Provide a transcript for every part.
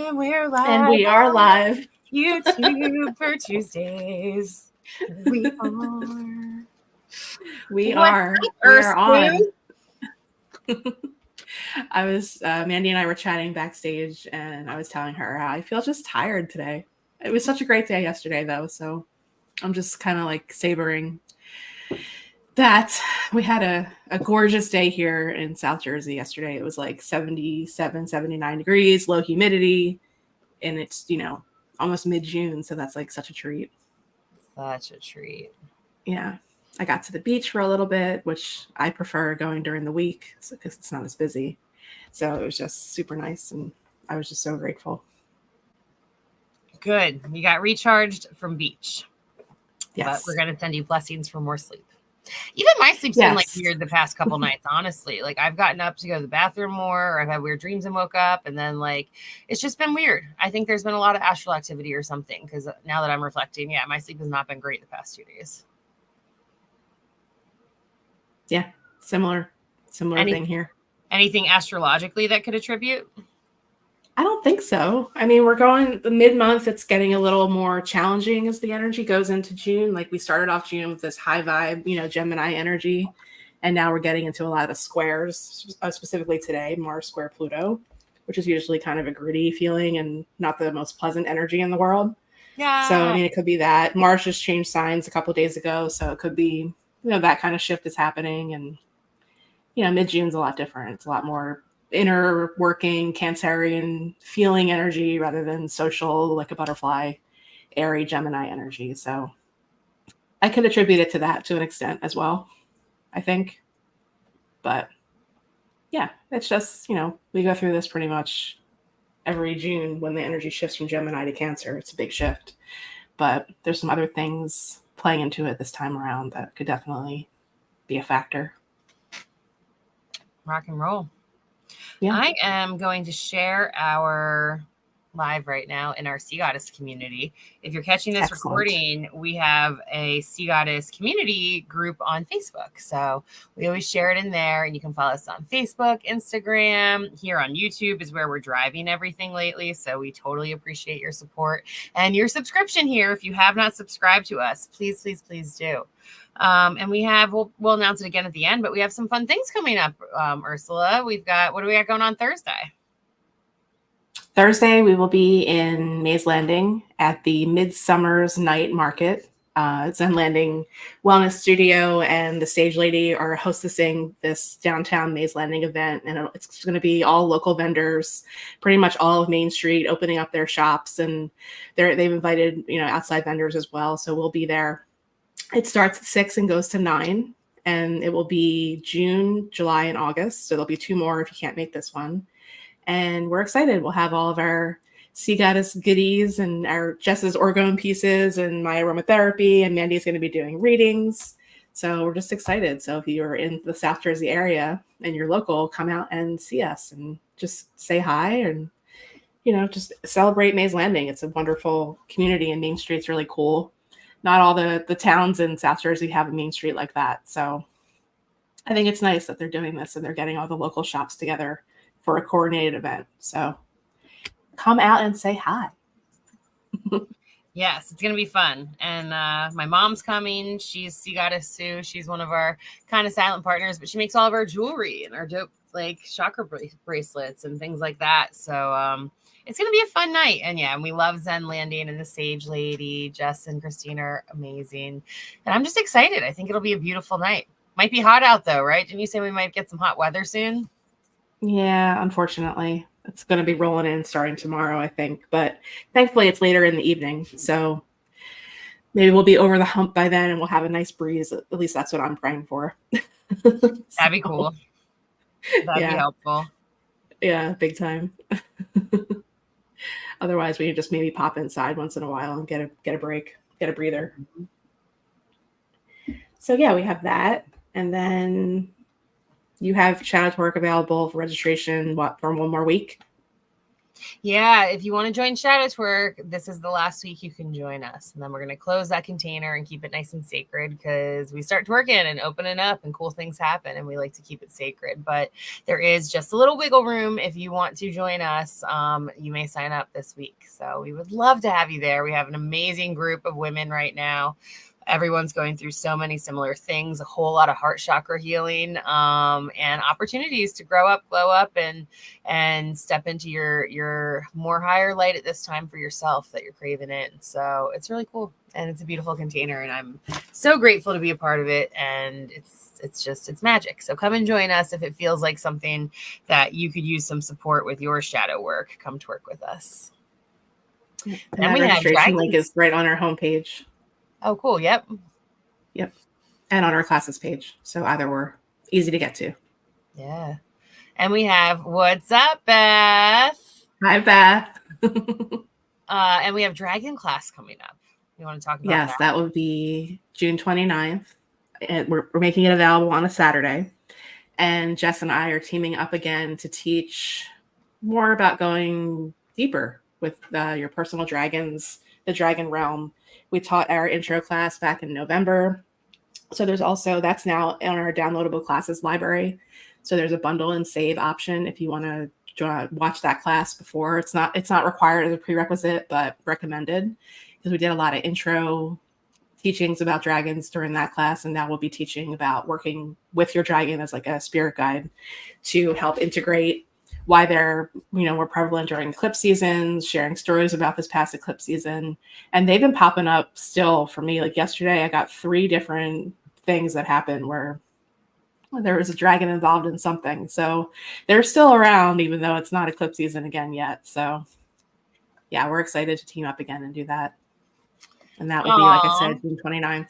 And we're live. And we are live. YouTube for Tuesdays. We are. We What's are. up, We are on. Ursula? I was, Mandy and I were chatting backstage, and I was telling her how I feel just tired today. It was such a great day yesterday, though, so I'm just kind of like savoring that. We had a gorgeous day here in South Jersey yesterday. It was like 77, 79 degrees, low humidity, and it's, almost mid-June, so that's like such a treat. Such a treat. Yeah. I got to the beach for a little bit, which I prefer going during the week because it's not as busy. So it was just super nice, and I was just so grateful. Good. You got recharged from beach. Yes. But we're going to send you blessings for more sleep. Even my sleep's been like weird the past couple nights, honestly. Like I've gotten up to go to the bathroom more, or I've had weird dreams and woke up, and then like it's just been weird. I think there's been a lot of astral activity or something, because now that I'm reflecting, my sleep has not been great the past 2 days. Yeah, similar thing here. Anything astrologically that could attribute? I don't think so. I mean, we're going the mid-month. It's getting a little more challenging as the energy goes into June. Like we started off June with this high vibe, Gemini energy. And now we're getting into a lot of the squares, specifically today, Mars square Pluto, which is usually kind of a gritty feeling and not the most pleasant energy in the world. Yeah. So, I mean, it could be that. Mars just changed signs a couple of days ago. So it could be, that kind of shift is happening. And, mid-June's a lot different. It's a lot more inner working Cancerian feeling energy rather than social, like a butterfly, airy Gemini energy. So I could attribute it to that to an extent as well, I think. But yeah, it's just, we go through this pretty much every June when the energy shifts from Gemini to Cancer. It's a big shift. But there's some other things playing into it this time around that could definitely be a factor. Rock and roll. Yeah. I am going to share our live right now in our Sea Goddess community. If you're catching this recording, we have a Sea Goddess community group on Facebook. So we always share it in there, and you can follow us on Facebook, Instagram. Here on YouTube is where we're driving everything lately. So we totally appreciate your support and your subscription here. If you have not subscribed to us, please, please, please do. And we have, we'll announce it again at the end, but we have some fun things coming up, Ursula. What do we got going on Thursday? Thursday, we will be in Mays Landing at the Midsummer's Night Market. Zen Landing Wellness Studio and the Stage Lady are hostessing this downtown Mays Landing event, and it's going to be all local vendors, pretty much all of Main Street opening up their shops, and they've invited outside vendors as well. So we'll be there. It starts at 6 and goes to 9, and it will be June, July, and August. So there'll be 2 more if you can't make this one. And we're excited. We'll have all of our Sea Goddess goodies and our Jess's orgone pieces and my aromatherapy, and Mandy's going to be doing readings. So we're just excited. So if you're in the South Jersey area and you're local, come out and see us and just say hi and, just celebrate Mays Landing. It's a wonderful community, and Main Street's really cool. Not all the towns in South Jersey have a Main Street like that. So I think it's nice that they're doing this and they're getting all the local shops together for a coordinated event. So come out and say hi. Yes, it's going to be fun. And my mom's coming. She's Sea Goddess Sue. She's one of our kind of silent partners, but she makes all of our jewelry and our dope like chakra bracelets and things like that. So it's going to be a fun night. And we love Zen Landing and the Sage Lady. Jess and Christine are amazing. And I'm just excited. I think it'll be a beautiful night. Might be hot out though, right? Didn't you say we might get some hot weather soon? Yeah, unfortunately. It's going to be rolling in starting tomorrow, I think. But thankfully, it's later in the evening. So maybe we'll be over the hump by then and we'll have a nice breeze. At least that's what I'm praying for. That'd be cool. That'd be helpful. Yeah, big time. Otherwise, we can just maybe pop inside once in a while and get a break, get a breather. So yeah, we have that. And then you have Shadow Twerk available for registration for 1 more week? Yeah, if you want to join Shadow Twerk, this is the last week you can join us. And then we're going to close that container and keep it nice and sacred because we start twerking and opening up and cool things happen. And we like to keep it sacred. But there is just a little wiggle room if you want to join us. You may sign up this week. So we would love to have you there. We have an amazing group of women right now. Everyone's going through so many similar things, a whole lot of heart chakra healing, and opportunities to grow up, glow up, and step into your more higher light at this time for yourself that you're craving in. So it's really cool. And it's a beautiful container. And I'm so grateful to be a part of it. And it's magic. So come and join us if it feels like something that you could use some support with your shadow work. Come twerk with us. And we registration link is right on our homepage. Oh, cool. Yep. And on our classes page. So either were easy to get to. Yeah. And we have, what's up, Beth? Hi, Beth. And we have Dragon class coming up. You want to talk about that? Yes, that would be June 29th. And we're making it available on a Saturday. And Jess and I are teaming up again to teach more about going deeper with your personal dragons, the dragon realm. We taught our intro class back in November. So there's also, that's now on our downloadable classes library. So there's a bundle and save option if you want to watch that class before. It's not required as a prerequisite, but recommended because we did a lot of intro teachings about dragons during that class. And now we'll be teaching about working with your dragon as like a spirit guide to help integrate why they're, more prevalent during eclipse seasons, sharing stories about this past eclipse season. And they've been popping up still for me. Like yesterday, I got 3 different things that happened where there was a dragon involved in something. So they're still around, even though it's not eclipse season again yet. So yeah, we're excited to team up again and do that. And that will be, like I said, June 29th.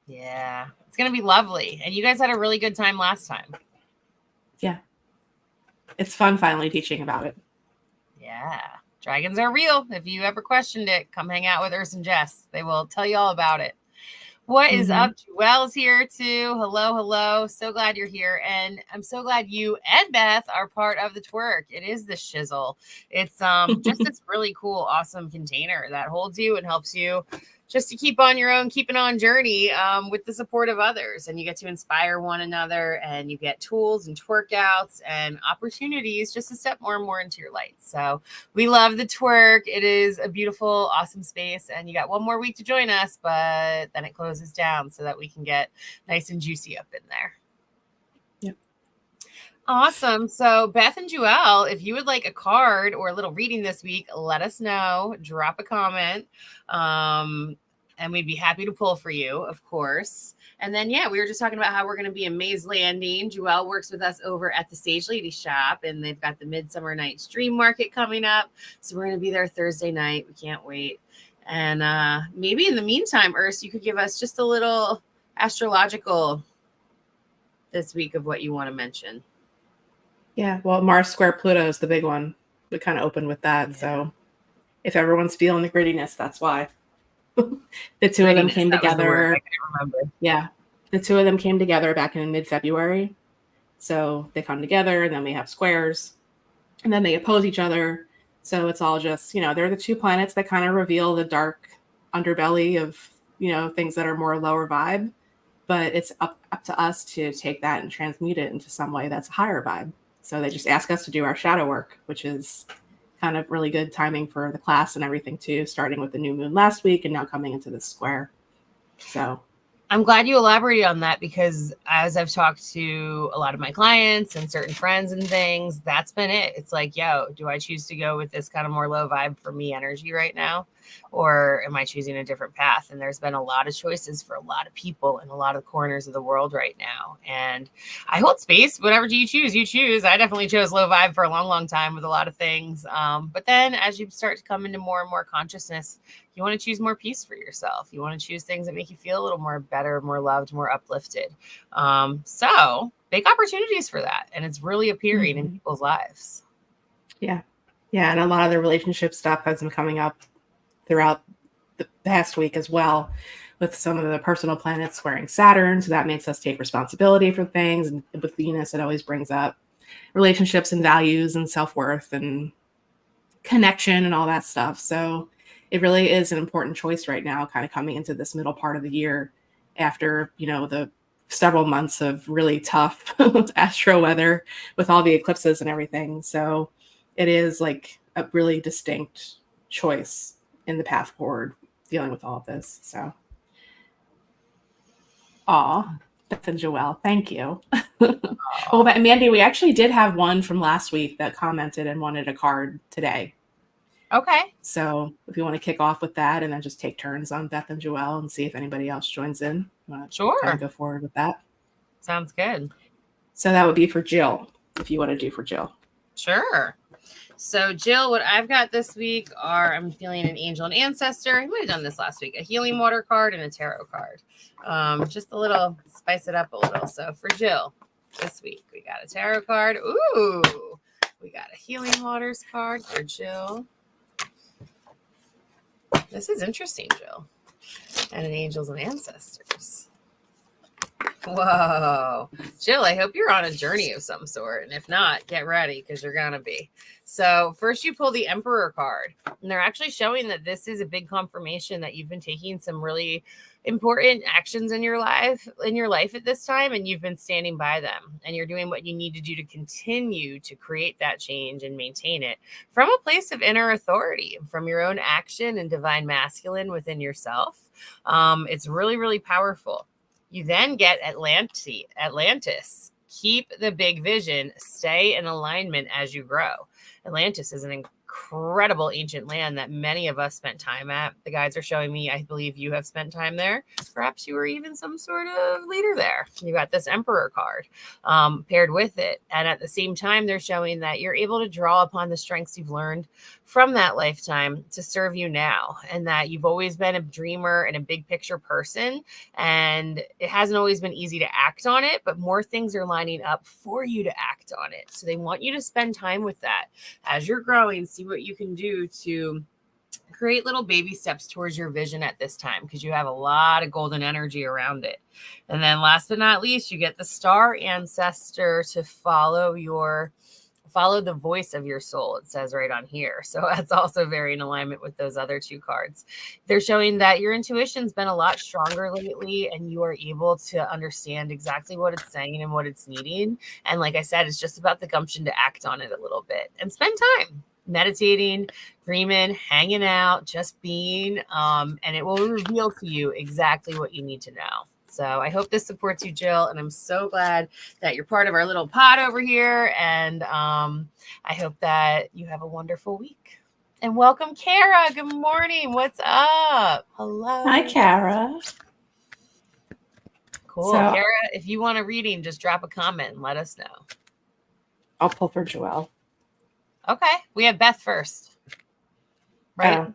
Yeah, it's going to be lovely. And you guys had a really good time last time. Yeah. It's fun finally teaching about it. Yeah. Dragons are real. If you ever questioned it, come hang out with Urs and Jess. They will tell you all about it. What is up? Joelle's here too. Hello. So glad you're here. And I'm so glad you and Beth are part of the twerk. It is the shizzle. It's just this really cool, awesome container that holds you and helps you just to keep on your own, keeping on journey with the support of others. And you get to inspire one another and you get tools and twerkouts and opportunities just to step more and more into your light. So we love the twerk. It is a beautiful, awesome space. And you got one more week to join us, but then it closes down so that we can get nice and juicy up in there. Yep. Awesome. So Beth and Joelle, if you would like a card or a little reading this week, let us know. Drop a comment. And we'd be happy to pull for you, of course. And then, we were just talking about how we're going to be in Mays Landing. Joelle works with us over at the Sage Lady Shop, and they've got the Midsummer Night's Dream Market coming up. So we're going to be there Thursday night. We can't wait. And maybe in the meantime, Urs, you could give us just a little astrological this week of what you want to mention. Yeah, well, Mars square Pluto is the big one. We kind of opened with that. Yeah. So if everyone's feeling the grittiness, that's why. The two of them came together. I can't remember. Yeah, the two of them came together back in mid-February. So they come together, and then we have squares, and then they oppose each other. So it's all just, they're the 2 planets that kind of reveal the dark underbelly of, things that are more lower vibe. But it's up to us to take that and transmute it into some way that's a higher vibe. So they just ask us to do our shadow work, which is kind of really good timing for the class and everything too, starting with the new moon last week and now coming into this square. So I'm glad you elaborated on that because as I've talked to a lot of my clients and certain friends and things, that's been it. It's like, do I choose to go with this kind of more low vibe for me energy right now? Or am I choosing a different path? And there's been a lot of choices for a lot of people in a lot of corners of the world right now. And I hold space. Whatever you choose. I definitely chose low vibe for a long, long time with a lot of things. But then as you start to come into more and more consciousness, you want to choose more peace for yourself. You want to choose things that make you feel a little more better, more loved, more uplifted. So big opportunities for that. And it's really appearing in people's lives. Yeah. Yeah. And a lot of the relationship stuff has been coming up throughout the past week as well, with some of the personal planets squaring Saturn. So that makes us take responsibility for things. And with Venus, it always brings up relationships and values and self-worth and connection and all that stuff. So it really is an important choice right now, kind of coming into this middle part of the year after, the several months of really tough astro weather with all the eclipses and everything. So it is like a really distinct choice in the path forward dealing with all of this. So, Beth and Joelle, thank you. Oh, but Mandy, we actually did have one from last week that commented and wanted a card today. Okay. So if you want to kick off with that and then just take turns on Beth and Joelle and see if anybody else joins in. Sure. Kind of go forward with that. Sounds good. So that would be for Jill, if you want to do for Jill. Sure. So Jill, what I've got this week are, I'm feeling an angel and ancestor. I might have done this last week, a healing water card and a tarot card. Just a little, spice it up a little. So for Jill this week, we got a tarot card. Ooh, we got a healing waters card for Jill. This is interesting, Jill. And an angels and ancestors. Whoa. Jill, I hope you're on a journey of some sort. And if not, get ready because you're going to be. So first you pull the Emperor card. And they're actually showing that this is a big confirmation that you've been taking some really important actions in your life at this time, and you've been standing by them, and you're doing what you need to do to continue to create that change and maintain it from a place of inner authority, from your own action and divine masculine within yourself. It's really, really powerful. You then get Atlantis. Keep the big vision. Stay in alignment as you grow. Atlantis is an incredible ancient land that many of us spent time at. The guides are showing me, I believe you have spent time there. Perhaps you were even some sort of leader there. You got this Emperor card paired with it. And at the same time, they're showing that you're able to draw upon the strengths you've learned from that lifetime to serve you now. And that you've always been a dreamer and a big picture person. And it hasn't always been easy to act on it, but more things are lining up for you to act on it. So they want you to spend time with that as you're growing. See what you can do to create little baby steps towards your vision at this time, because you have a lot of golden energy around it. And then last but not least, you get the star ancestor to follow the voice of your soul. It says right on here. So that's also very in alignment with those other two cards. They're showing that your intuition's been a lot stronger lately, and you are able to understand exactly what it's saying and what it's needing. And like I said, it's just about the gumption to act on it a little bit and spend time meditating, dreaming, hanging out, just being, and it will reveal to you exactly what you need to know. So I hope this supports you, Jill, and I'm so glad that you're part of our little pod over here, and I hope that you have a wonderful week. And welcome, Kara. Good morning. What's up? Hello. Hi, Kara. Cool. Kara, if you want a reading, just drop a comment and let us know. I'll pull for Joelle. Okay. We have Beth first. Right?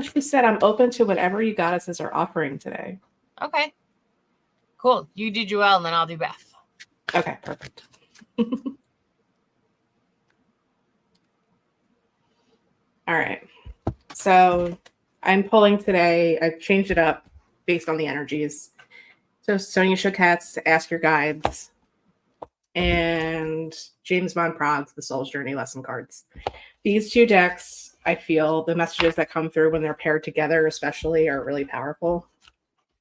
She said, I'm open to whatever you goddesses are offering today. Okay. Cool. You do Joelle, and then I'll do Beth. Okay, perfect. All right. So I'm pulling today. I've changed it up based on the energies. So Sonia Shokat's Ask Your Guides and James Von Prague's The Soul's Journey Lesson Cards. These two decks, I feel the messages that come through when they're paired together especially are really powerful,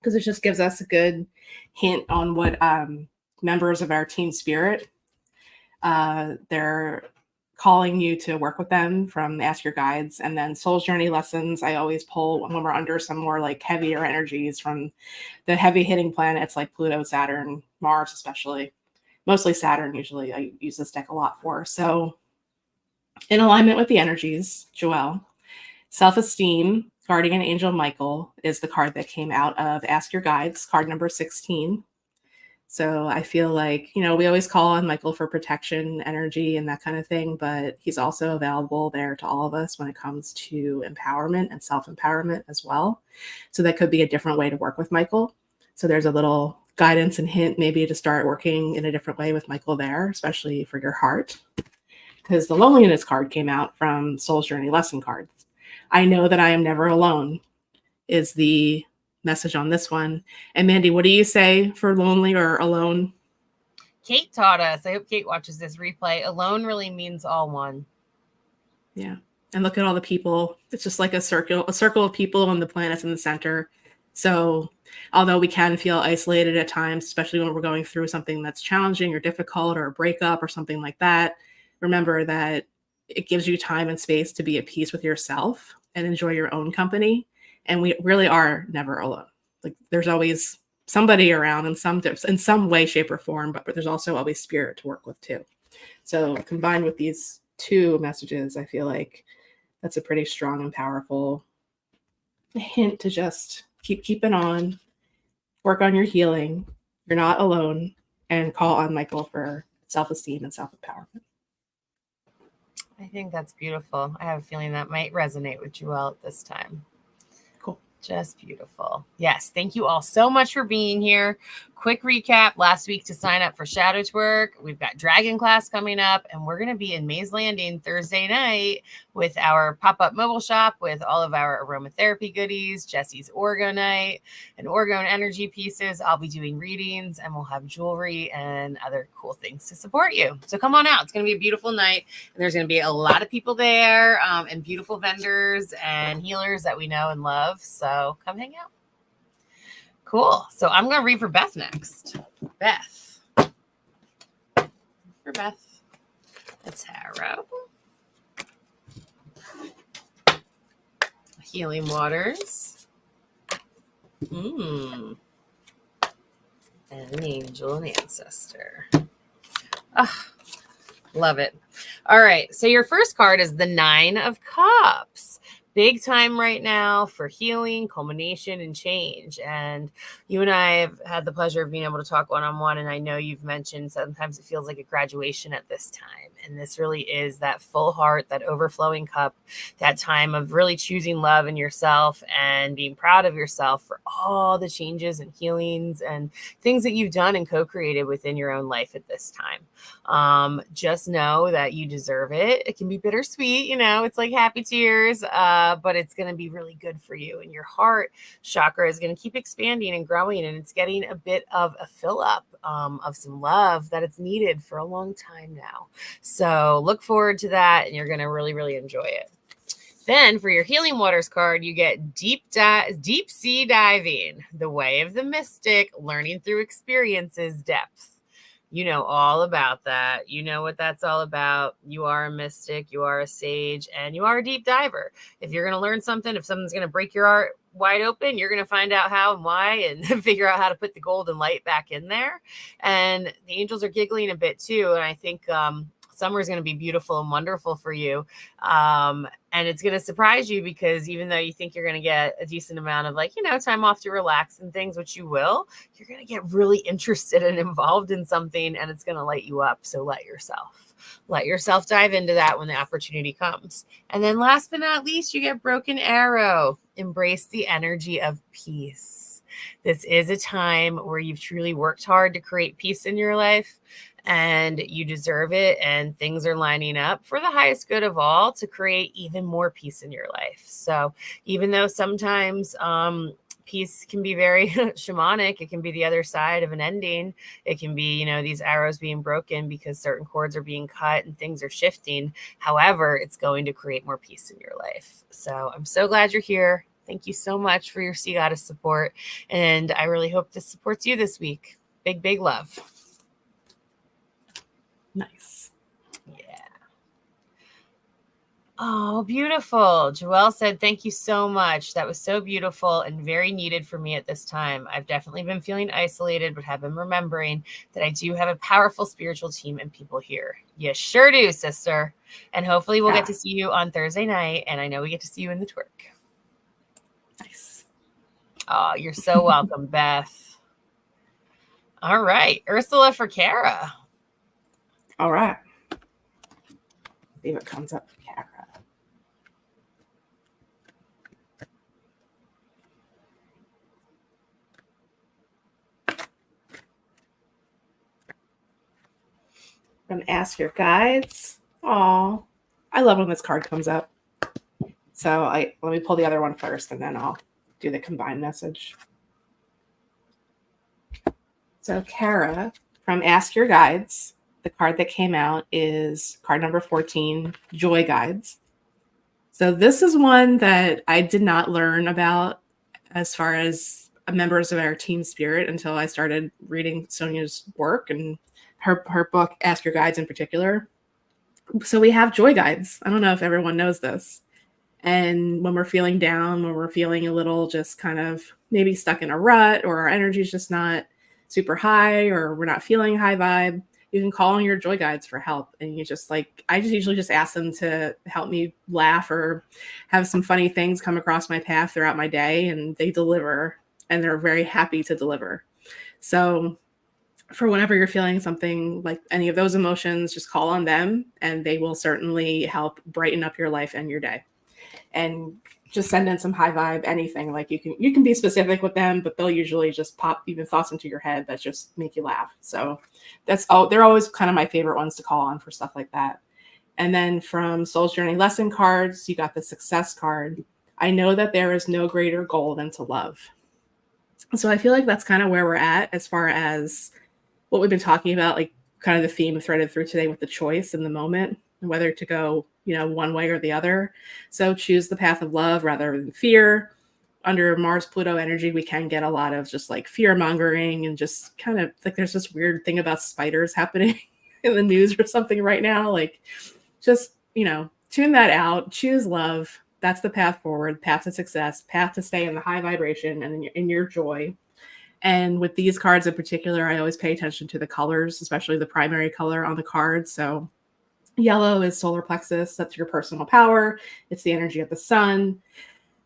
because it just gives us a good hint on what members of our team spirit, they're calling you to work with them from Ask Your Guides. And then Soul's Journey Lessons, I always pull when we're under some more like heavier energies from the heavy hitting planets like Pluto, Saturn, Mars, especially. Mostly Saturn, usually I use this deck a lot for. So in alignment with the energies, Joelle, self-esteem, Guardian Angel Michael is the card that came out of Ask Your Guides, card number 16. So I feel like, we always call on Michael for protection, energy, and that kind of thing, but he's also available there to all of us when it comes to empowerment and self-empowerment as well. So that could be a different way to work with Michael. So there's a little guidance and hint maybe to start working in a different way with Michael there, especially for your heart. Because the loneliness card came out from Soul's Journey Lesson Cards. I know that I am never alone is the message on this one. And Mandy, what do you say for lonely or alone? Kate taught us. I hope Kate watches this replay. Alone really means all one. Yeah. And look at all the people. It's just like a circle of people and the planets in the center. So although we can feel isolated at times, especially when we're going through something that's challenging or difficult or a breakup or something like that, remember that it gives you time and space to be at peace with yourself and enjoy your own company. And we really are never alone. Like there's always somebody around in some way, shape, or form, but there's also always spirit to work with too. So combined with these two messages, I feel like that's a pretty strong and powerful hint to just keep keeping on, work on your healing. You're not alone, and call on Michael for self-esteem and self-empowerment. I think that's beautiful. I have a feeling that might resonate with Joelle at this time. Cool. Just beautiful. Yes. Thank you all so much for being here. Quick recap last week to sign up for Shadow Twerk. We've got Dragon Class coming up, and we're going to be in Mays Landing Thursday night with our pop-up mobile shop with all of our aromatherapy goodies, Jesse's Orgo night, and Orgo and energy pieces. I'll be doing readings, and we'll have jewelry and other cool things to support you. So come on out. It's going to be a beautiful night, and there's going to be a lot of people there and beautiful vendors and healers that we know and love. So come hang out. Cool. So I'm going to read for Beth next. Beth. For Beth. The tarot. Healing waters. And an angel and ancestor. Oh, love it. All right. So your first card is the 9 of Cups. Big time right now for healing, culmination, and change. And you and I have had the pleasure of being able to talk one-on-one. And I know you've mentioned sometimes it feels like a graduation at this time. And this really is that full heart, that overflowing cup, that time of really choosing love in yourself and being proud of yourself for all the changes and healings and things that you've done and co-created within your own life at this time. Just know that you deserve it. It can be bittersweet, it's like happy tears, but it's going to be really good for you. And your heart chakra is going to keep expanding and growing, and it's getting a bit of a fill up of some love that it's needed for a long time now. So look forward to that, and you're going to really, really enjoy it. Then for your Healing Waters card, you get deep sea diving, the way of the mystic, learning through experiences, depth. You know all about that. You know what that's all about. You are a mystic, you are a sage, and you are a deep diver. If you're going to learn something, if something's going to break your heart wide open, you're going to find out how and why and figure out how to put the golden light back in there. And the angels are giggling a bit too. And I think summer is going to be beautiful and wonderful for you. And it's going to surprise you because even though you think you're going to get a decent amount of time off to relax and things, which you will, you're going to get really interested and involved in something, and it's going to light you up. So let yourself dive into that when the opportunity comes. And then last but not least, you get Broken Arrow. Embrace the energy of peace. This is a time where you've truly worked hard to create peace in your life, and you deserve it, and things are lining up for the highest good of all to create even more peace in your life. So even though sometimes peace can be very shamanic, it can be the other side of an ending. It can be, these arrows being broken because certain cords are being cut and things are shifting. However, it's going to create more peace in your life. So I'm so glad you're here. Thank you so much for your Sea Goddess support. And I really hope this supports you this week. Big, big love. Nice. Yeah. Oh, beautiful. Joelle said, thank you so much. That was so beautiful and very needed for me at this time. I've definitely been feeling isolated, but have been remembering that I do have a powerful spiritual team and people here. You sure do, sister. And hopefully we'll get to see you on Thursday night. And I know we get to see you in the twerk. Nice. Oh, you're so welcome, Beth. All right. Ursula for Kara. All right. See what comes up for Kara. I'm going to ask your guides. Oh, I love when this card comes up. So let me pull the other one first, and then I'll do the combined message. So Kara, from Ask Your Guides, the card that came out is card number 14, Joy Guides. So this is one that I did not learn about as far as members of our team spirit until I started reading Sonia's work and her book, Ask Your Guides in particular. So we have joy guides. I don't know if everyone knows this. And when we're feeling down, when we're feeling a little just kind of maybe stuck in a rut, or our energy is just not super high, or we're not feeling high vibe, you can call on your joy guides for help. And you just I just usually just ask them to help me laugh or have some funny things come across my path throughout my day, and they deliver, and they're very happy to deliver. So for whenever you're feeling something like any of those emotions, just call on them and they will certainly help brighten up your life and your day. And just send in some high vibe, anything. Like you can be specific with them, but they'll usually just pop even thoughts into your head that just make you laugh. So they're always kind of my favorite ones to call on for stuff like that. And then from Soul's Journey lesson cards, you got the success card. I know that there is no greater goal than to love. So I feel like that's kind of where we're at as far as what we've been talking about, like kind of the theme threaded through today with the choice in the moment, whether to go, one way or the other. So choose the path of love rather than fear. Under Mars Pluto energy, we can get a lot of just like fear mongering and just kind of like there's this weird thing about spiders happening in the news or something right now. Like just, tune that out, choose love. That's the path forward, path to success, path to stay in the high vibration and in your joy. And with these cards in particular, I always pay attention to the colors, especially the primary color on the card. So yellow is solar plexus. That's your personal power. It's the energy of the sun.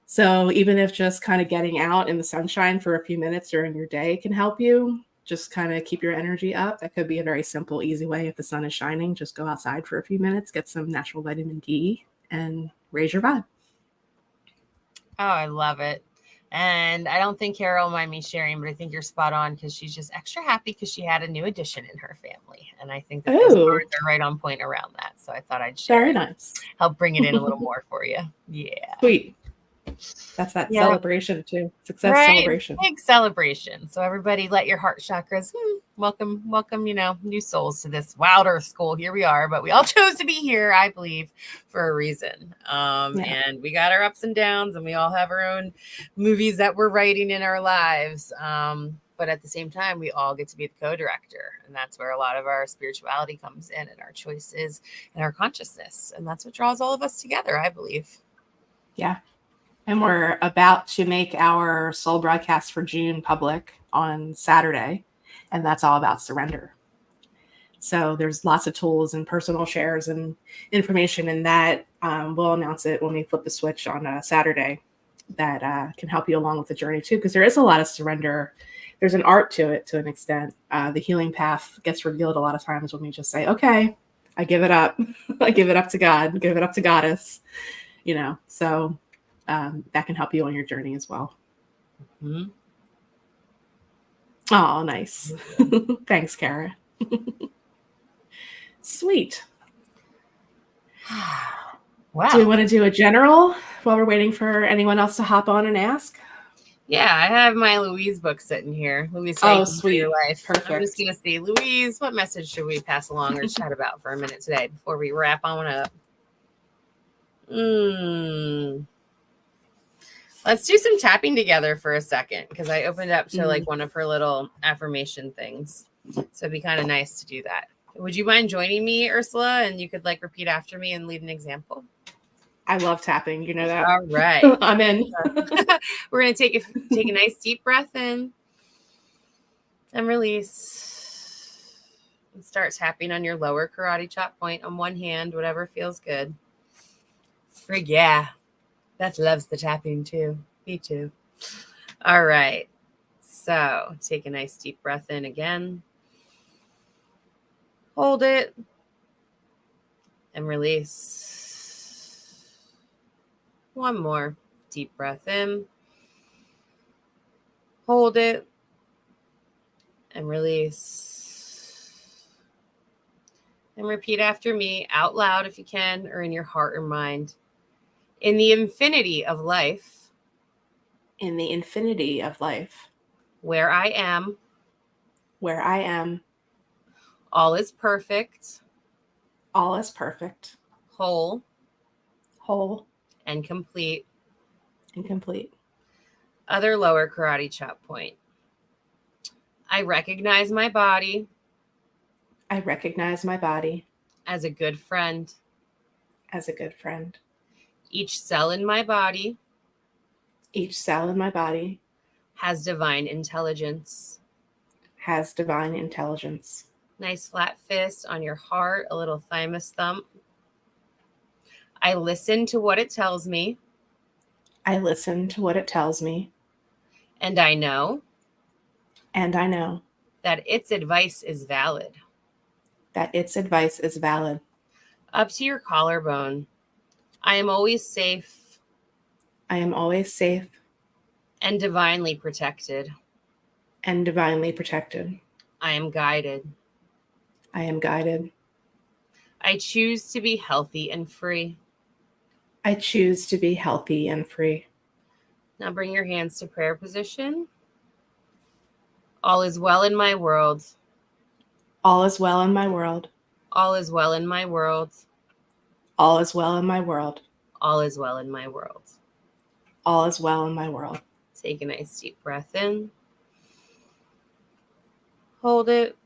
So even if just kind of getting out in the sunshine for a few minutes during your day can help you, just kind of keep your energy up. That could be a very simple, easy way. If the sun is shining, just go outside for a few minutes, get some natural vitamin D, and raise your vibe. Oh, I love it. And I don't think Carol will mind me sharing, but I think you're spot on because she's just extra happy because she had a new addition in her family. And I think that those cards are right on point around that. So I thought I'd share. Very nice. Help bring it in a little more for you. Yeah. Sweet. That's that celebration too. Success celebration. Big celebration. So everybody let your heart chakras welcome, new souls to this wild earth school. Here we are, but we all chose to be here, I believe, for a reason. And we got our ups and downs, and we all have our own movies that we're writing in our lives. But at the same time, we all get to be the co-director. And that's where a lot of our spirituality comes in, and our choices and our consciousness. And that's what draws all of us together, I believe. Yeah. And we're about to make our soul broadcast for June public on Saturday. And that's all about surrender. So there's lots of tools and personal shares and information in that. We'll announce it when we flip the switch on Saturday that can help you along with the journey too, because there is a lot of surrender. There's an art to it to an extent. The healing path gets revealed a lot of times when we just say, okay, I give it up. I give it up to God, give it up to Goddess, so that can help you on your journey as well. Mm-hmm. Oh, nice. Thanks, Kara. Sweet. Wow. Do we want to do a general while we're waiting for anyone else to hop on and ask? Yeah, I have my Louise book sitting here. Louise, sweet. Your life. Perfect. I'm just going to see, Louise, what message should we pass along or chat about for a minute today before we wrap on up? Let's do some tapping together for a second, because I opened up to like one of her little affirmation things. So it'd be kind of nice to do that. Would you mind joining me, Ursula? And you could like repeat after me and lead an example. I love tapping. You know that. All right. I'm in. We're going to take a nice deep breath in and release. And start tapping on your lower karate chop point on one hand, whatever feels good. Frig yeah. Beth loves the tapping too. Me too. All right. So take a nice deep breath in again. Hold it. And release. One more deep breath in. Hold it. And release. And repeat after me out loud if you can, or in your heart or mind. In the infinity of life. In the infinity of life. Where I am. Where I am. All is perfect. All is perfect. Whole. Whole. And complete. And complete. Other lower karate chop point. I recognize my body. I recognize my body. As a good friend. As a good friend. Each cell in my body. Each cell in my body. Has divine intelligence. Has divine intelligence. Nice flat fist on your heart, a little thymus thump. I listen to what it tells me. I listen to what it tells me. And I know. And I know. That its advice is valid. That its advice is valid. Up to your collarbone. I am always safe. I am always safe. And divinely protected. And divinely protected. I am guided. I am guided. I choose to be healthy and free. I choose to be healthy and free. Now bring your hands to prayer position. All is well in my world. All is well in my world. All is well in my world. All is well in my world. All is well in my world. All is well in my world. Take a nice deep breath in. Hold it.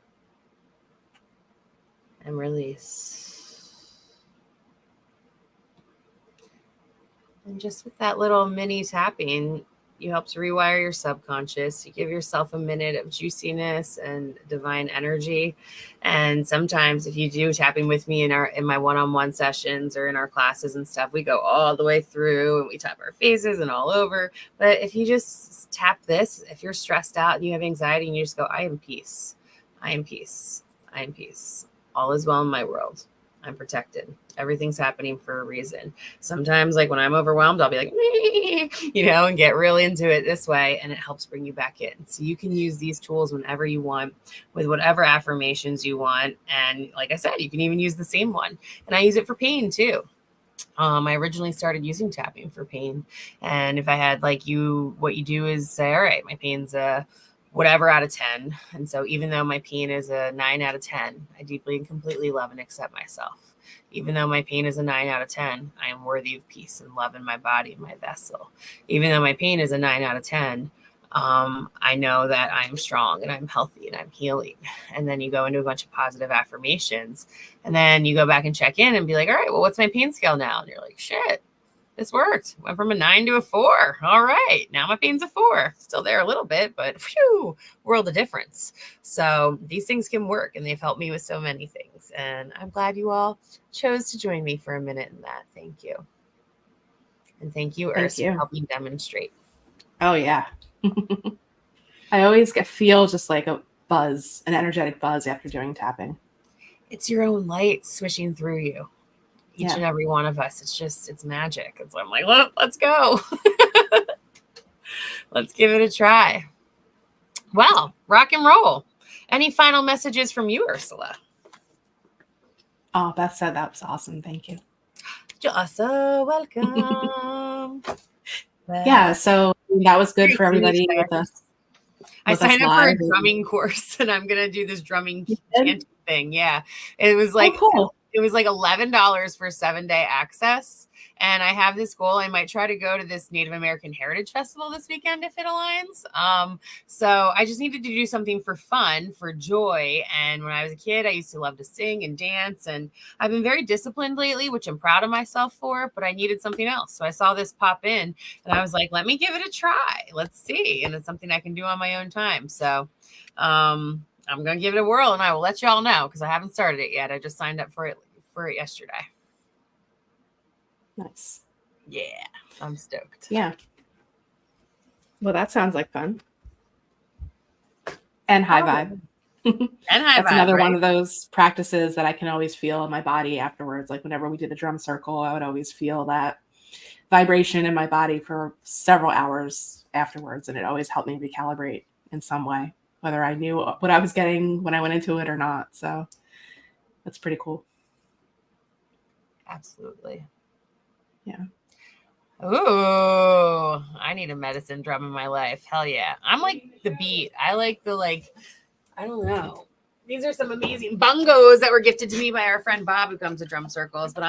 And release. And just with that little mini tapping, you help to rewire your subconscious. You give yourself a minute of juiciness and divine energy. And sometimes if you do tapping with me in my one-on-one sessions or in our classes and stuff, we go all the way through and we tap our faces and all over. But if you just tap this, if you're stressed out and you have anxiety and you just go, I am peace. I am peace. I am peace. All is well in my world. I'm protected. Everything's happening for a reason. Sometimes, like when I'm overwhelmed, I'll be like, and get really into it this way. And it helps bring you back in. So you can use these tools whenever you want with whatever affirmations you want. And like I said, you can even use the same one. And I use it for pain too. I originally started using tapping for pain. And if I had what you do is say, all right, my pain's whatever out of 10. And so even though my pain is a 9 out of 10, I deeply and completely love and accept myself. Even though my pain is a 9 out of 10, I am worthy of peace and love in my body and my vessel. Even though my pain is a 9 out of 10, I know that I'm strong and I'm healthy and I'm healing. And then you go into a bunch of positive affirmations. And then you go back and check in and be like, all right, well, what's my pain scale now? And you're like, shit. This worked. Went from a 9 to a 4. All right. Now my pain's a 4. Still there a little bit, but phew, world of difference. So these things can work and they've helped me with so many things. And I'm glad you all chose to join me for a minute in that. Thank you. And thank you, Ursula, for helping demonstrate. Oh, yeah. I always feel just like a buzz, an energetic buzz after doing tapping. It's your own light swishing through you. Each and every one of us. It's magic. And so I'm like, let's go. Let's give it a try. Well, rock and roll. Any final messages from you, Ursula? Oh, Beth said that was awesome. Thank you. You're so welcome. Yeah, so that was good for everybody with us. I signed up for a drumming course and I'm going to do this drumming chanting thing. Yeah. It was like, cool. It was like $11 for 7-day access. And I have this goal. I might try to go to this Native American Heritage Festival this weekend if it aligns. So I just needed to do something for fun, for joy. And when I was a kid, I used to love to sing and dance. And I've been very disciplined lately, which I'm proud of myself for, but I needed something else. So I saw this pop in and I was like, let me give it a try. Let's see. And it's something I can do on my own time. So, I'm going to give it a whirl and I will let y'all know because I haven't started it yet. I just signed up for it yesterday. Nice. Yeah, I'm stoked. Yeah. Well, that sounds like fun. And high vibe. And high That's vibe, another right? one of those practices that I can always feel in my body afterwards. Like whenever we did the drum circle, I would always feel that vibration in my body for several hours afterwards. And it always helped me recalibrate in some way, whether I knew what I was getting when I went into it or not. So that's pretty cool. Absolutely. Yeah. Ooh, I need a medicine drum in my life. Hell yeah. I'm like the beat. I like the I don't know. These are some amazing bongos that were gifted to me by our friend Bob, who comes to Drum Circles. But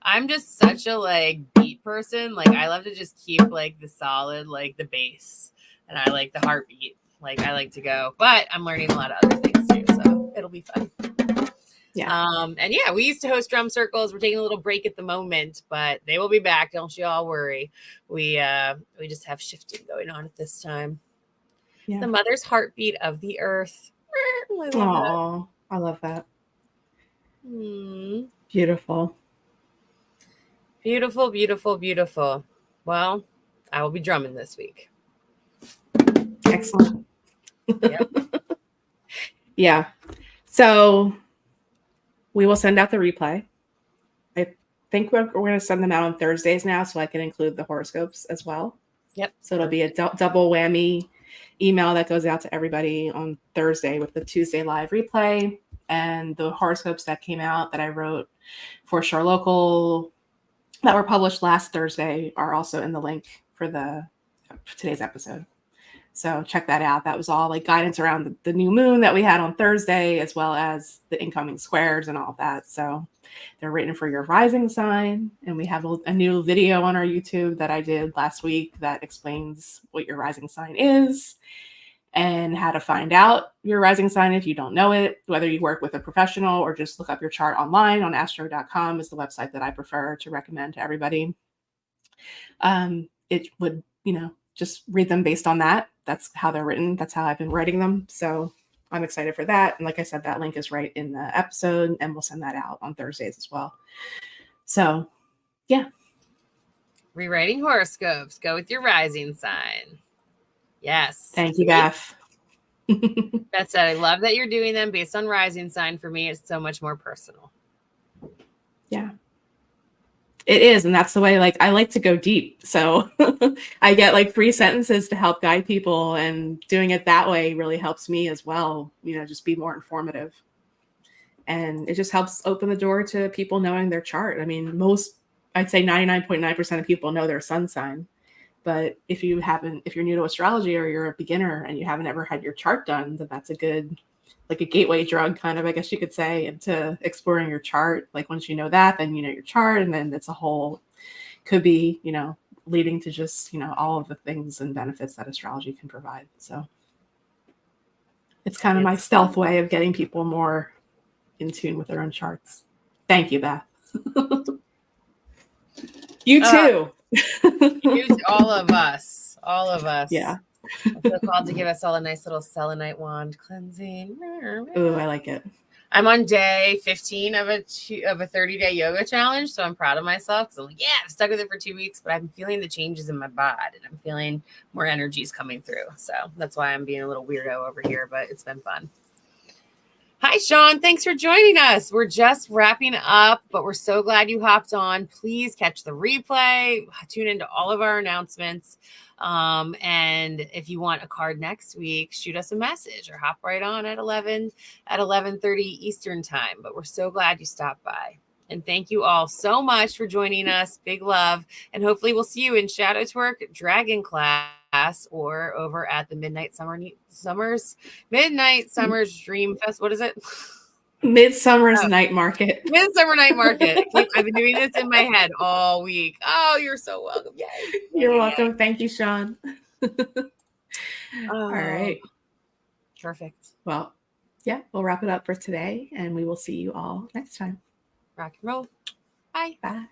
I'm just such a like beat person. Like I love to just keep like the solid, like the bass, and I like the heartbeat. Like I like to go, but I'm learning a lot of other things too, so it'll be fun. Yeah. And yeah, we used to host Drum Circles. We're taking a little break at the moment, but they will be back. Don't you all worry. We just have shifting going on at this time. Yeah. The mother's heartbeat of the earth. I love that. Hmm. Beautiful. Beautiful, beautiful, beautiful. Well, I will be drumming this week. Excellent. Yep. Yeah. So we will send out the replay. I think we're going to send them out on Thursdays now, so I can include the horoscopes as well. Yep. So it'll be a double whammy email that goes out to everybody on Thursday with the Tuesday live replay, and the horoscopes that came out that I wrote for Shore Local that were published last Thursday are also in the link for today's episode. So check that out. That was all like guidance around the new moon that we had on Thursday, as well as the incoming squares and all of that. So they're written for your rising sign. And we have a new video on our YouTube that I did last week that explains what your rising sign is and how to find out your rising sign if you don't know it, whether you work with a professional or just look up your chart online on astro.com is the website that I prefer to recommend to everybody. It would, just read them based on that. That's how they're written. That's how I've been writing them. So I'm excited for that. And like I said, that link is right in the episode, and we'll send that out on Thursdays as well. So, yeah. Rewriting horoscopes. Go with your rising sign. Yes. Thank you, Beth. Beth said, I love that you're doing them based on rising sign. For me, it's so much more personal. Yeah. It is. And that's the way, like, I like to go deep. So I get like 3 sentences to help guide people, and doing it that way really helps me as well, just be more informative. And it just helps open the door to people knowing their chart. I mean, I'd say 99.9% of people know their sun sign. But if you're new to astrology or you're a beginner and you haven't ever had your chart done, then that's a good, like a gateway drug kind of, I guess you could say, into exploring your chart. Like once you know that, then you know your chart, and then it's a whole, could be, leading to just, all of the things and benefits that astrology can provide. So it's kind of my stealth way of getting people more in tune with their own charts. Thank you, Beth. You too. All of us. Yeah. I'm so called to give us all a nice little selenite wand cleansing. Ooh, I like it. I'm on day 15 of a 30-day yoga challenge, so I'm proud of myself because I'm like, yeah, I've stuck with it for 2 weeks, but I'm feeling the changes in my body, and I'm feeling more energies coming through. So that's why I'm being a little weirdo over here, but it's been fun. Hi, Sean. Thanks for joining us. We're just wrapping up, but we're so glad you hopped on. Please catch the replay. Tune into all of our announcements. And if you want a card next week, shoot us a message or hop right on at 11:30 Eastern time. But we're so glad you stopped by. And thank you all so much for joining us. Big love. And hopefully we'll see you in Shadow Twerk Dragon class or over at the Midnight Summers Dream Fest. What is it? Midsummer's Night Market. Midsummer Night Market. I've been doing this in my head all week. Oh, you're so welcome. Yay. You're welcome. Thank you, Sean. All right. Perfect. Well, yeah, we'll wrap it up for today, and we will see you all next time. Rock and roll. Bye. Bye.